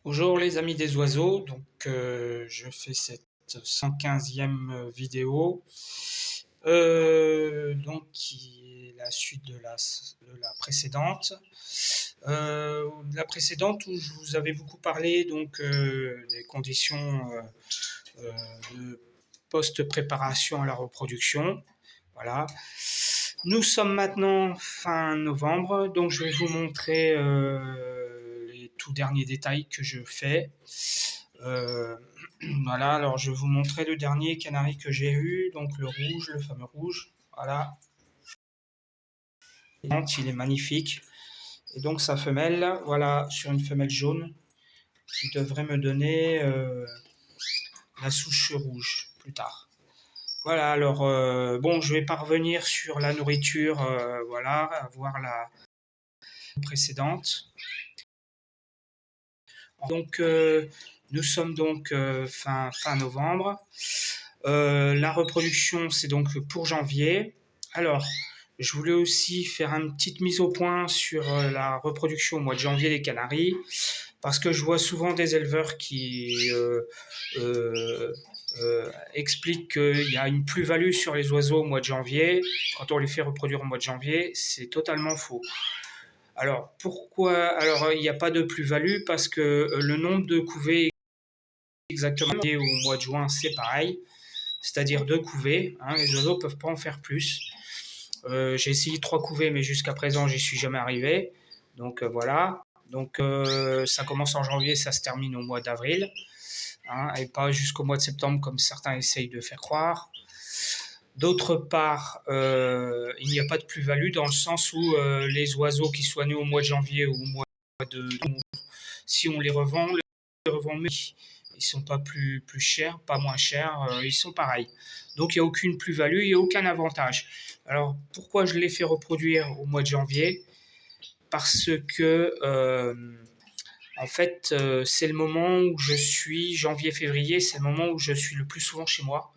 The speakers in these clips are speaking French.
Bonjour les amis des oiseaux, je fais cette 115e vidéo, qui est la suite de la précédente. La précédente où je vous avais beaucoup parlé des conditions euh, de post-préparation à la reproduction. Voilà. Nous sommes maintenant fin novembre, donc je vais vous montrer les tout derniers détails que je fais. Euh, voilà, alors je vais vous montrer le dernier canari que j'ai eu, donc le rouge, le fameux rouge. Voilà, il est magnifique. Et donc sa femelle, voilà, sur une femelle jaune, qui devrait me donner la souche rouge plus tard. Voilà, alors bon, je vais pas revenir sur la nourriture, voilà, à voir la précédente. Donc nous sommes fin novembre. La reproduction, c'est donc pour janvier. Alors, je voulais aussi faire une petite mise au point sur la reproduction au mois de janvier des canaris, parce que je vois souvent des éleveurs qui euh, expliquent qu'il y a une plus-value sur les oiseaux au mois de janvier. Quand on les fait reproduire au mois de janvier, c'est totalement faux. Alors, pourquoi? Alors, il n'y a pas de plus-value parce que le nombre de couvées exactement au mois de juin, c'est pareil, c'est-à-dire 2 couvées. Hein, les oiseaux ne peuvent pas en faire plus. J'ai essayé 3 couvées, mais jusqu'à présent, j'y suis jamais arrivé. Donc voilà. Donc ça commence en janvier, ça se termine au mois d'avril, hein, et pas jusqu'au mois de septembre comme certains essayent de faire croire. D'autre part, il n'y a pas de plus-value dans le sens où les oiseaux qui soient nés au mois de janvier ou au mois de... Si on les revend, mais ils sont pas plus chers, pas moins chers, ils sont pareils. Donc il n'y a aucune plus-value, il n'y a aucun avantage. Alors pourquoi je les fais reproduire au mois de janvier? Parce que en fait c'est le moment où je suis, janvier-février, c'est le moment où je suis le plus souvent chez moi.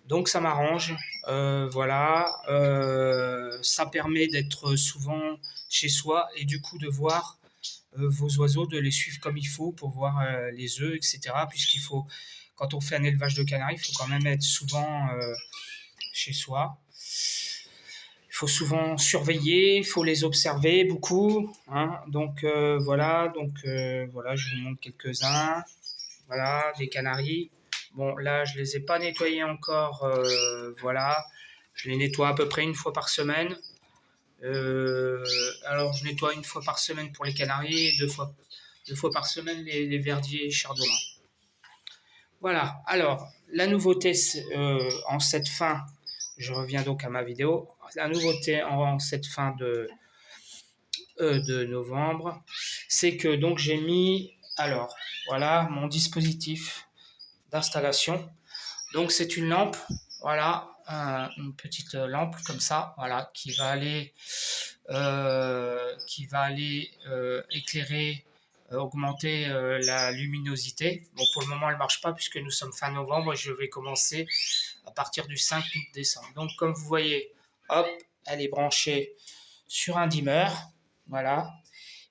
Donc ça m'arrange, voilà. Ça permet d'être souvent chez soi et du coup de voir vos oiseaux, de les suivre comme il faut pour voir les œufs, etc. Puisqu'il faut, quand on fait un élevage de canaris, il faut quand même être souvent chez soi. Il faut souvent surveiller, il faut les observer beaucoup, hein. Voilà, je vous montre quelques-uns. Voilà, des canaris. Bon, là, je les ai pas nettoyés encore. Voilà, je les nettoie à peu près une fois par semaine. Alors, je nettoie une fois par semaine pour les canaris et deux fois par semaine les verdiers et chardonnay. Voilà, alors, la nouveauté en cette fin, je reviens donc à ma vidéo, la nouveauté en cette fin de novembre, c'est que donc j'ai mis, alors, voilà, mon dispositif d'installation. Donc, c'est une lampe, voilà, une petite lampe comme ça, voilà, qui va aller éclairer, augmenter la luminosité. Bon, pour le moment, elle ne marche pas puisque nous sommes fin novembre et je vais commencer à partir du 5 décembre. Donc, comme vous voyez, hop, elle est branchée sur un dimmer, voilà.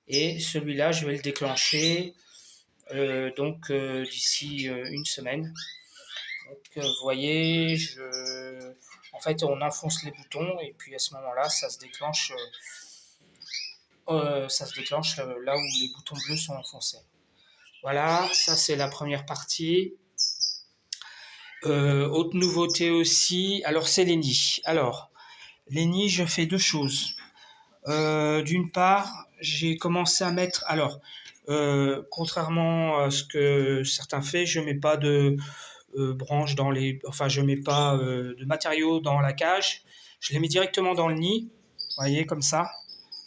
Et celui-là, je vais le déclencher d'ici une semaine. Donc, vous voyez, en fait, on enfonce les boutons et puis à ce moment-là, ça se déclenche là où les boutons bleus sont enfoncés. Voilà, ça c'est la première partie. Autre nouveauté aussi, alors c'est les nids. Alors, les nids, je fais 2 choses. D'une part, j'ai commencé à mettre, alors, contrairement à ce que certains font, je mets pas de branches enfin je mets pas de matériaux dans la cage. Je les mets directement dans le nid, vous voyez comme ça.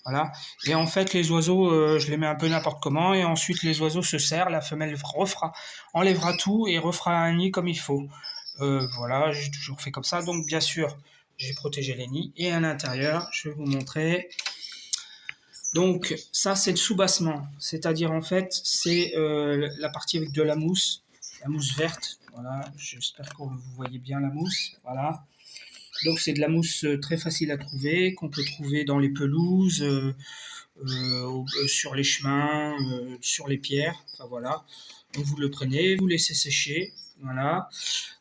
Voilà. Et en fait, les oiseaux, je les mets un peu n'importe comment, et ensuite les oiseaux se serrent, la femelle enlèvera tout et refera un nid comme il faut. Voilà, j'ai toujours fait comme ça. Donc, bien sûr, j'ai protégé les nids. Et à l'intérieur, je vais vous montrer. Donc, ça, c'est le soubassement. C'est-à-dire, en fait, c'est la partie avec de la mousse verte. Voilà, j'espère que vous voyez bien la mousse. Voilà. Donc, c'est de la mousse très facile à trouver, qu'on peut trouver dans les pelouses, sur les chemins, sur les pierres. Enfin voilà. Donc vous le prenez, vous laissez sécher. Voilà.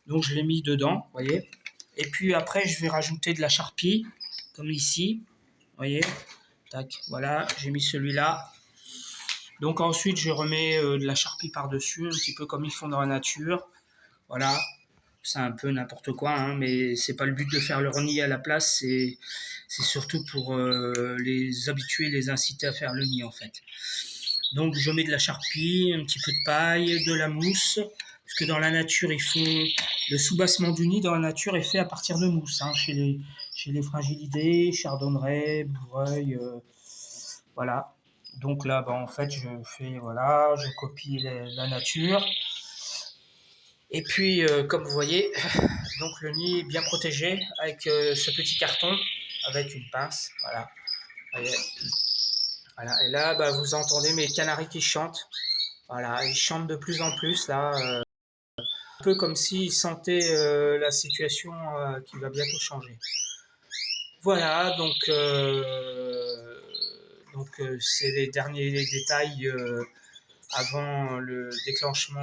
Donc je l'ai mis dedans, vous voyez. Et puis après, je vais rajouter de la charpie, comme ici. Vous voyez. Tac, voilà, j'ai mis celui-là. Donc ensuite, je remets de la charpie par-dessus, un petit peu comme ils font dans la nature. Voilà, c'est un peu n'importe quoi, hein, mais c'est pas le but de faire leur nid à la place, c'est surtout pour les habituer, les inciter à faire le nid en fait. Donc je mets de la charpie, un petit peu de paille, de la mousse, parce que dans la nature, ils font le soubassement du nid dans la nature est fait à partir de mousse, hein, chez les fragilidés, chardonnerets, bouvreuils, voilà. Donc là, en fait, je fais, voilà, je copie la nature. Et puis, comme vous voyez, donc le nid est bien protégé avec ce petit carton, avec une pince, voilà. Voyez. Voilà. Et là, vous entendez mes canaris qui chantent. Voilà, ils chantent de plus en plus là, un peu comme s'ils sentaient la situation qui va bientôt changer. Voilà, c'est les derniers détails avant le déclenchement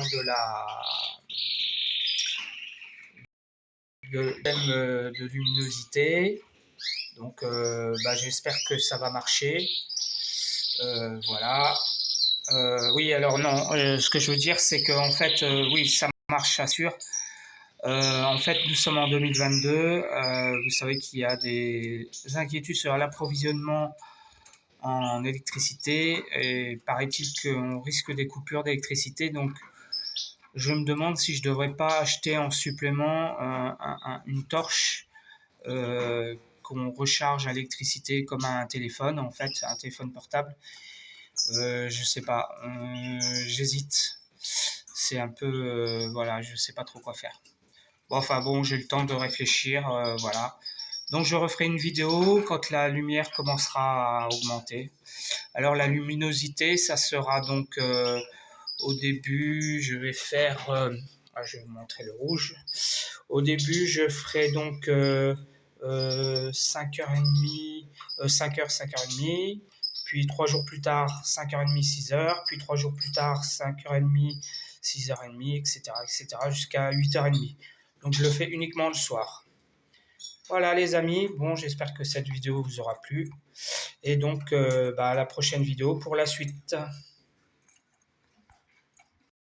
de luminosité. Donc j'espère que ça va marcher. Voilà. Oui, alors non, ce que je veux dire, c'est qu'en fait, oui, ça marche, assure. En fait, nous sommes en 2022. Vous savez qu'il y a des inquiétudes sur l'approvisionnement en électricité et paraît-il qu'on risque des coupures d'électricité. Donc, je me demande si je ne devrais pas acheter en supplément une torche qu'on recharge à l'électricité comme un téléphone, en fait, un téléphone portable. Je sais pas, j'hésite. C'est un peu, voilà, je sais pas trop quoi faire. Bon, j'ai le temps de réfléchir, voilà. Donc je referai une vidéo quand la lumière commencera à augmenter. Alors la luminosité, ça sera donc au début, je vais faire, je vais vous montrer le rouge. Au début, je ferai donc 5h30, 5h, 5h30. Puis 3 jours plus tard, 5h30, 6h. Puis 3 jours plus tard, 5h30, 6h30, etc., etc., jusqu'à 8h30. Donc je le fais uniquement le soir. Voilà les amis, bon j'espère que cette vidéo vous aura plu. Et donc à la prochaine vidéo pour la suite.